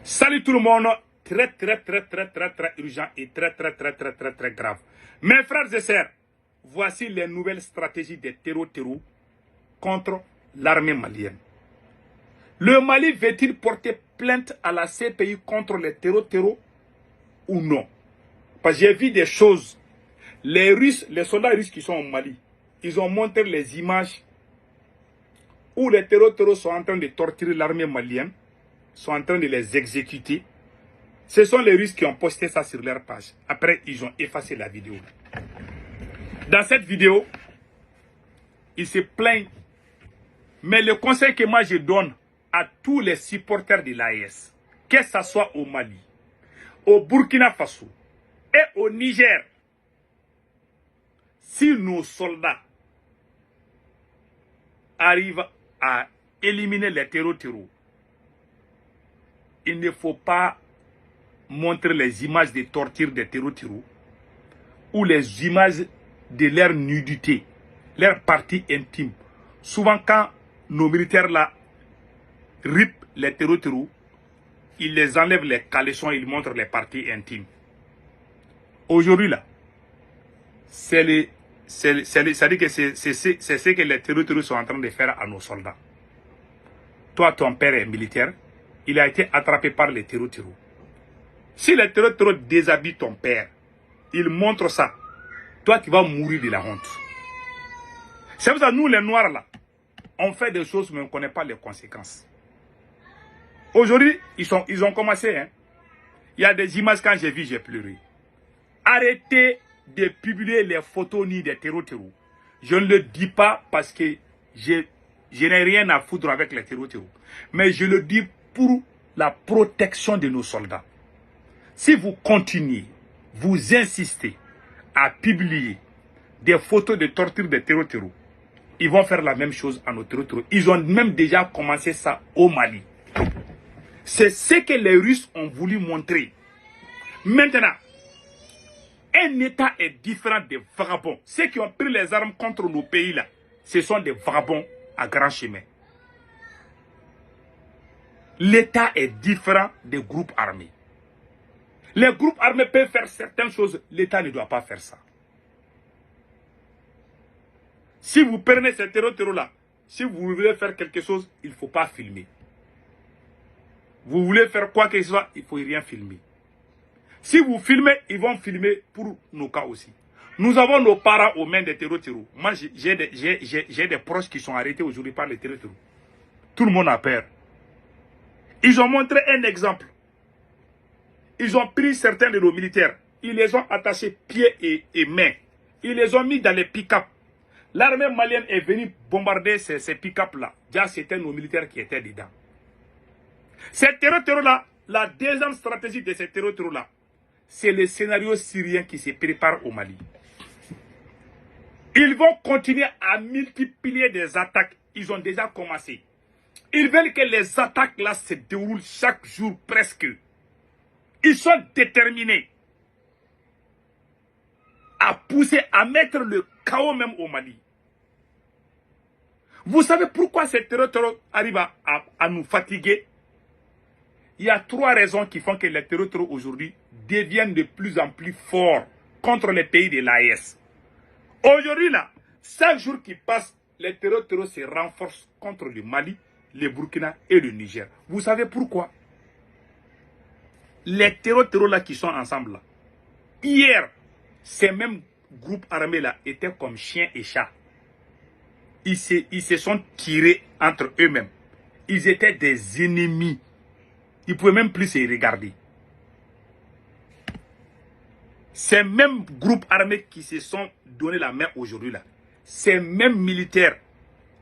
Salut tout le monde, très urgent et très grave. Mes frères et sœurs, voici les nouvelles stratégies des terreaux contre l'armée malienne. Le Mali veut-il porter plainte à la CPI contre les terreaux ou non? Parce que j'ai vu des choses. Les Russes, les soldats russes qui sont au Mali, ils ont montré les images où les terreaux sont en train de torturer l'armée malienne, sont en train de les exécuter. Ce sont les Russes qui ont posté ça sur leur page. Après, ils ont effacé la vidéo. Dans cette vidéo, ils se plaignent. Mais le conseil que moi je donne à tous les supporters de l'AES, que ce soit au Mali, au Burkina Faso et au Niger, si nos soldats arrivent à éliminer les terreaux, il ne faut pas montrer les images de torture des terreaux ou les images de leur nudité, leur partie intime. Souvent, quand nos militaires là ripent les terreaux, ils les enlèvent les caleçons, ils montrent les parties intimes. Aujourd'hui là, c'est ce que les terreaux sont en train de faire à nos soldats. Toi, ton père est militaire, il a été attrapé par les terreaux. Si les terreaux déshabillent ton père, il montre ça, toi tu vas mourir de la honte. C'est pour ça que nous les noirs là, on fait des choses mais on ne connaît pas les conséquences. Aujourd'hui, ils ont commencé. Hein. Il y a des images, quand j'ai vu, j'ai pleuré. Arrêtez de publier les photos ni des terreaux. Je ne le dis pas parce que je n'ai rien à foutre avec les terreaux. Mais je le dis pour la protection de nos soldats. Si vous continuez, vous insistez à publier des photos de torture des terreaux, ils vont faire la même chose à nos terreaux. Ils ont même déjà commencé ça au Mali. C'est ce que les Russes ont voulu montrer. Maintenant, un État est différent des vagabonds. Ceux qui ont pris les armes contre nos pays là, ce sont des vagabonds à grand chemin. L'État est différent des groupes armés. Les groupes armés peuvent faire certaines choses, l'État ne doit pas faire ça. Si vous prenez ces terreaux là, si vous voulez faire quelque chose, il ne faut pas filmer. Vous voulez faire quoi que ce soit, il ne faut rien filmer. Si vous filmez, ils vont filmer pour nos cas aussi. Nous avons nos parents aux mains des terreaux. Moi, j'ai des proches qui sont arrêtés aujourd'hui par les terreaux. Tout le monde a peur. Ils ont montré un exemple. Ils ont pris certains de nos militaires. Ils les ont attachés pieds et mains. Ils les ont mis dans les pick-up. L'armée malienne est venue bombarder ces pick-up là. Déjà, c'était nos militaires qui étaient dedans. Ces terreaux là, la deuxième stratégie de ces terreaux là, c'est le scénario syrien qui se prépare au Mali. Ils vont continuer à multiplier des attaques. Ils ont déjà commencé. Ils veulent que les attaques là se déroulent chaque jour presque. Ils sont déterminés à pousser, à mettre le chaos même au Mali. Vous savez pourquoi ces terreaux arrivent à nous fatiguer? Il y a trois raisons qui font que les terreaux aujourd'hui deviennent de plus en plus forts contre les pays de l'AES. Aujourd'hui, là, chaque jour qui passe, les terreaux se renforcent contre le Mali, le Burkina et le Niger. Vous savez pourquoi? Les terreaux là qui sont ensemble là. Hier, ces mêmes groupes armés là étaient comme chiens et chats. Ils se sont tirés entre eux-mêmes. Ils étaient des ennemis. Ils ne pouvaient même plus se regarder. Ces mêmes groupes armés qui se sont donné la main aujourd'hui là, ces mêmes militaires,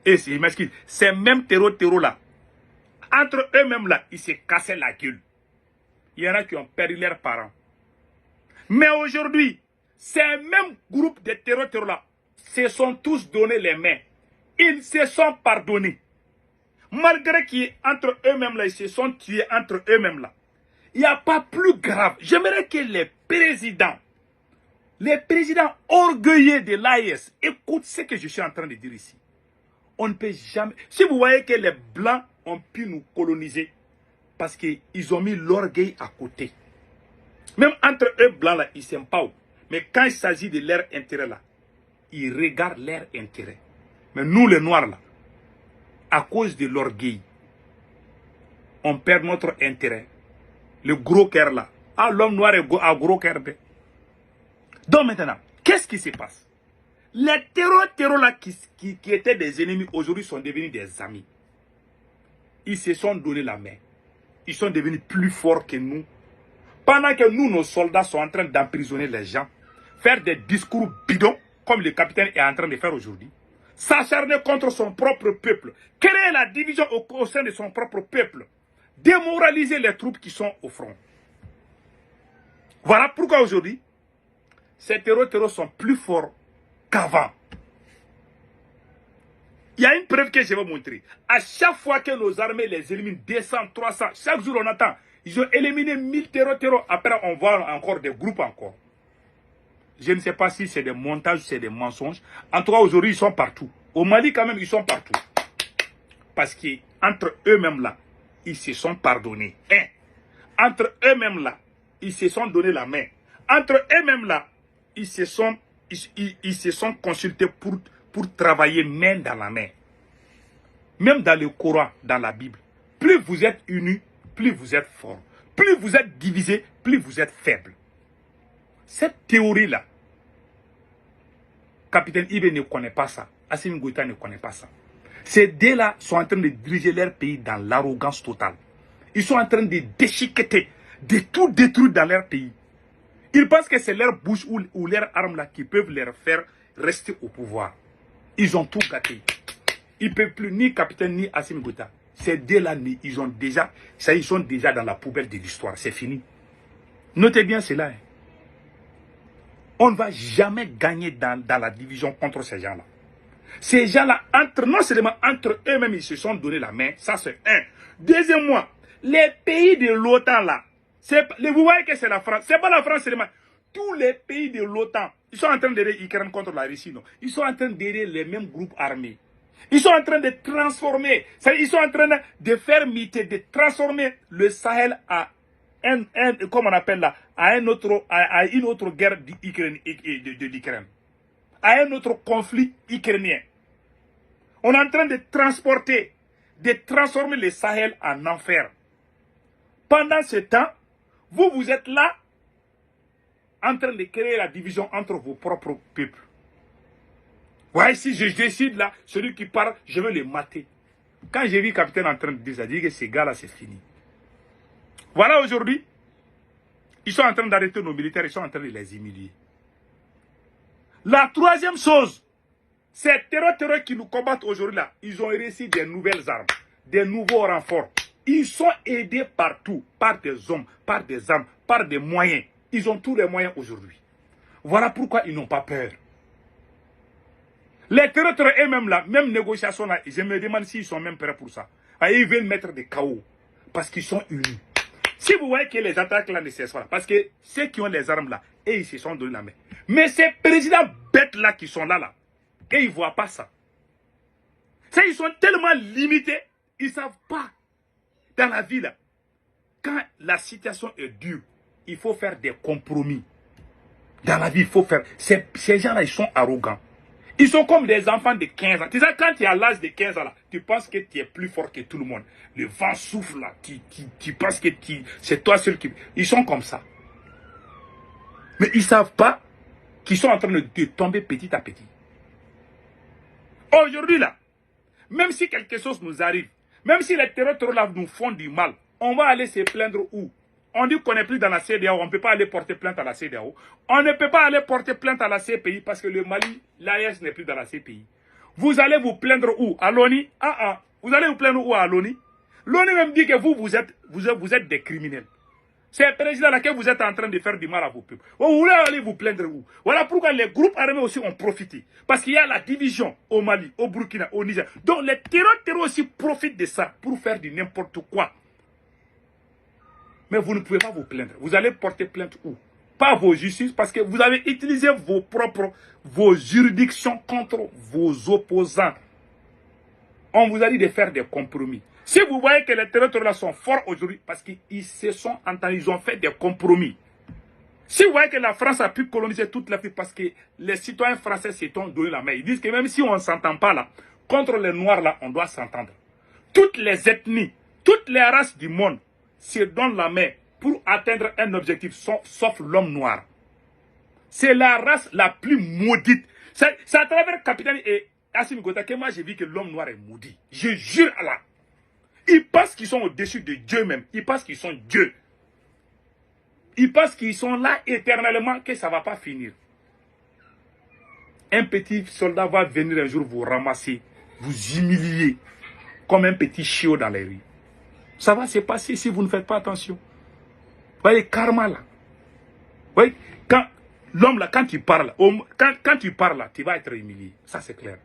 et ces mêmes terreaux là, entre eux-mêmes là, ils se cassaient la gueule. Il y en a qui ont perdu leurs parents. Mais aujourd'hui, ces mêmes groupes de terreaux là se sont tous donné les mains. Ils se sont pardonnés. Malgré qu'entre eux-mêmes là, ils se sont tués entre eux-mêmes là. Il n'y a pas plus grave. J'aimerais que les présidents orgueilleux de l'AES écoutent ce que je suis en train de dire ici. On ne peut jamais... Si vous voyez que les Blancs ont pu nous coloniser, Parce qu'ils ont mis l'orgueil à côté. Même entre eux blancs là, ils ne s'aiment pas. Mais quand il s'agit de leur intérêt là, ils regardent leur intérêt. Mais nous les noirs là, à cause de l'orgueil, on perd notre intérêt. Le gros cœur là. Ah, l'homme noir a gros cœur. Donc maintenant, qu'est-ce qui se passe? Les terreaux là qui étaient des ennemis, aujourd'hui sont devenus des amis. Ils se sont donné la main. Ils sont devenus plus forts que nous. Pendant que nous, nos soldats sont en train d'emprisonner les gens, faire des discours bidons, comme le capitaine est en train de faire aujourd'hui, s'acharner contre son propre peuple, créer la division au sein de son propre peuple, démoraliser les troupes qui sont au front. Voilà pourquoi aujourd'hui, ces terreaux sont plus forts qu'avant. Il y a une preuve que je vais montrer. À chaque fois que nos armées les éliminent 200, 300, chaque jour on attend. Ils ont éliminé 1000 terreaux. Après on voit encore des groupes encore. Je ne sais pas si c'est des montages, c'est des mensonges. En tout cas aujourd'hui ils sont partout. Au Mali quand même ils sont partout. Parce qu'entre eux-mêmes là, ils se sont pardonnés. Entre eux-mêmes là, ils se sont donné la main. Entre eux-mêmes là, ils se sont consultés pour travailler main dans la main. Même dans le Coran, dans la Bible, plus vous êtes unis, plus vous êtes forts. Plus vous êtes divisés, plus vous êtes faibles. Cette théorie-là, Capitaine Ibe ne connaît pas ça. Assimi Goïta ne connaît pas ça. Ces deux-là sont en train de diriger leur pays dans l'arrogance totale. Ils sont en train de déchiqueter, de tout détruire dans leur pays. Ils pensent que c'est leur bouche ou leurs armes là qui peuvent leur faire rester au pouvoir. Ils ont tout gâté. Ils ne peuvent plus ni Capitaine ni Assimi Goïta. Ces deux-là, ils sont déjà dans la poubelle de l'histoire. C'est fini. Notez bien cela. On ne va jamais gagner dans la division contre ces gens-là. Ces gens-là, non seulement entre eux-mêmes, ils se sont donné la main. Ça, c'est un. Deuxièmement, les pays de l'OTAN là, vous voyez que c'est la France. C'est pas la France seulement. Tous les pays de l'OTAN, ils sont en train d'aider l'Ukraine contre la Russie. Non. Ils sont en train d'aider les mêmes groupes armés. Ils sont en train de transformer, ils sont en train de faire muter, de transformer le Sahel à comment on appelle là, à une autre guerre de l'Ukraine, à un autre conflit ukrainien. On est en train de transformer le Sahel en enfer. Pendant ce temps, vous êtes là, en train de créer la division entre vos propres peuples. Ouais, si je décide là, celui qui parle, je vais le mater. Quand j'ai vu le capitaine en train de dire que ces gars-là, c'est fini. Voilà, aujourd'hui, ils sont en train d'arrêter nos militaires, ils sont en train de les humilier. La troisième chose, ces terroristes qui nous combattent aujourd'hui là, ils ont réussi des nouvelles armes, des nouveaux renforts. Ils sont aidés partout, par des hommes, par des armes, par des moyens. Ils ont tous les moyens aujourd'hui. Voilà pourquoi ils n'ont pas peur. Les terroristes eux-mêmes là, même négociation là, je me demande s'ils sont même prêts pour ça. Ils veulent mettre des chaos parce qu'ils sont unis. Si vous voyez que les attaques là ne cessent pas, parce que ceux qui ont les armes là, et ils se sont donné la main. Mais ces présidents bêtes là qui sont là, et ils ne voient pas ça. Ils sont tellement limités, ils ne savent pas. Dans la vie là, quand la situation est dure, il faut faire des compromis. Dans la vie, il faut faire. Ces gens là, ils sont arrogants. Ils sont comme des enfants de 15 ans. Tu sais, quand tu es à l'âge de 15 ans, là, tu penses que tu es plus fort que tout le monde. Le vent souffle là. Tu penses que c'est toi seul qui... Ils sont comme ça. Mais ils ne savent pas qu'ils sont en train de tomber petit à petit. Aujourd'hui là, même si quelque chose nous arrive, même si les terroristes là nous font du mal, on va aller se plaindre où? On dit qu'on n'est plus dans la CEDEAO, on ne peut pas aller porter plainte à la CEDEAO. On ne peut pas aller porter plainte à la CPI parce que le Mali, l'AES n'est plus dans la CPI. Vous allez vous plaindre où? À l'ONU? Vous allez vous plaindre où à l'ONU? L'ONU même dit que vous êtes des criminels. C'est le président là que vous êtes en train de faire du mal à vos peuples. Vous voulez aller vous plaindre où? Voilà pourquoi les groupes armés aussi ont profité. Parce qu'il y a la division au Mali, au Burkina, au Niger. Donc les terroristes aussi profitent de ça pour faire du n'importe quoi. Mais vous ne pouvez pas vous plaindre. Vous allez porter plainte où? Pas vos justices, parce que vous avez utilisé vos juridictions contre vos opposants. On vous a dit de faire des compromis. Si vous voyez que les territoires sont forts aujourd'hui, parce qu'ils se sont entendus, ils ont fait des compromis. Si vous voyez que la France a pu coloniser toute l'Afrique parce que les citoyens français se sont donné la main, ils disent que même si on ne s'entend pas là, contre les Noirs là, on doit s'entendre. Toutes les ethnies, toutes les races du monde se donnent la main pour atteindre un objectif, sauf l'homme noir. C'est la race la plus maudite. C'est à travers Capitaine et Assimi Goïta que moi j'ai vu que l'homme noir est maudit. Je jure à Allah. Ils pensent qu'ils sont au-dessus de Dieu même. Ils pensent qu'ils sont Dieu. Ils pensent qu'ils sont là éternellement, que ça ne va pas finir. Un petit soldat va venir un jour vous ramasser, vous humilier, comme un petit chiot dans les rues. Ça va se passer si vous ne faites pas attention. Vous voyez, karma là. Vous voyez, l'homme là, quand tu parles, là, tu vas être humilié. Ça c'est clair.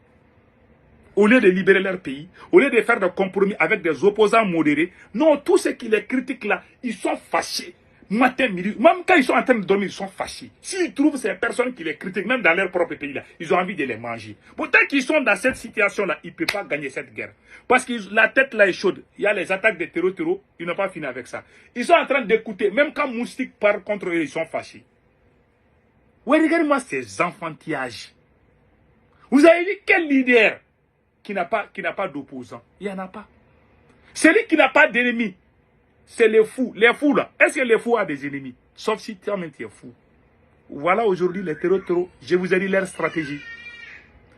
Au lieu de libérer leur pays, au lieu de faire des compromis avec des opposants modérés, non, tous ceux qui les critiquent là, ils sont fâchés. Matin, midi, même quand ils sont en train de dormir, ils sont fâchés. S'ils trouvent ces personnes qui les critiquent, même dans leur propre pays là, ils ont envie de les manger. Pourtant qu'ils sont dans cette situation là, ils ne peuvent pas gagner cette guerre. Parce que la tête là est chaude. Il y a les attaques de terreau, ils n'ont pas fini avec ça. Ils sont en train d'écouter, même quand Moustique parle contre eux, ils sont fâchés. Ouais, regardez-moi ces enfantillages. Vous avez vu quel leader qui n'a pas d'opposant? Il n'y en a pas. Celui qui n'a pas d'ennemis, c'est les fous. Les fous là, est-ce que les fous ont des ennemis? Sauf si toi-même tu es fou. Voilà aujourd'hui les terreaux, je vous ai dit leur stratégie.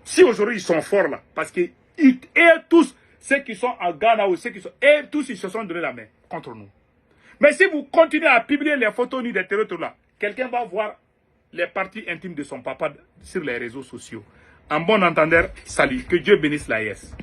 Si aujourd'hui ils sont forts là, parce que et tous ceux qui sont à Ghana ou ceux qui sont, et tous ils se sont donné la main contre nous. Mais si vous continuez à publier les photos nues des terreaux là, quelqu'un va voir les parties intimes de son papa sur les réseaux sociaux. En bon entendeur, salut, que Dieu bénisse la l'AES.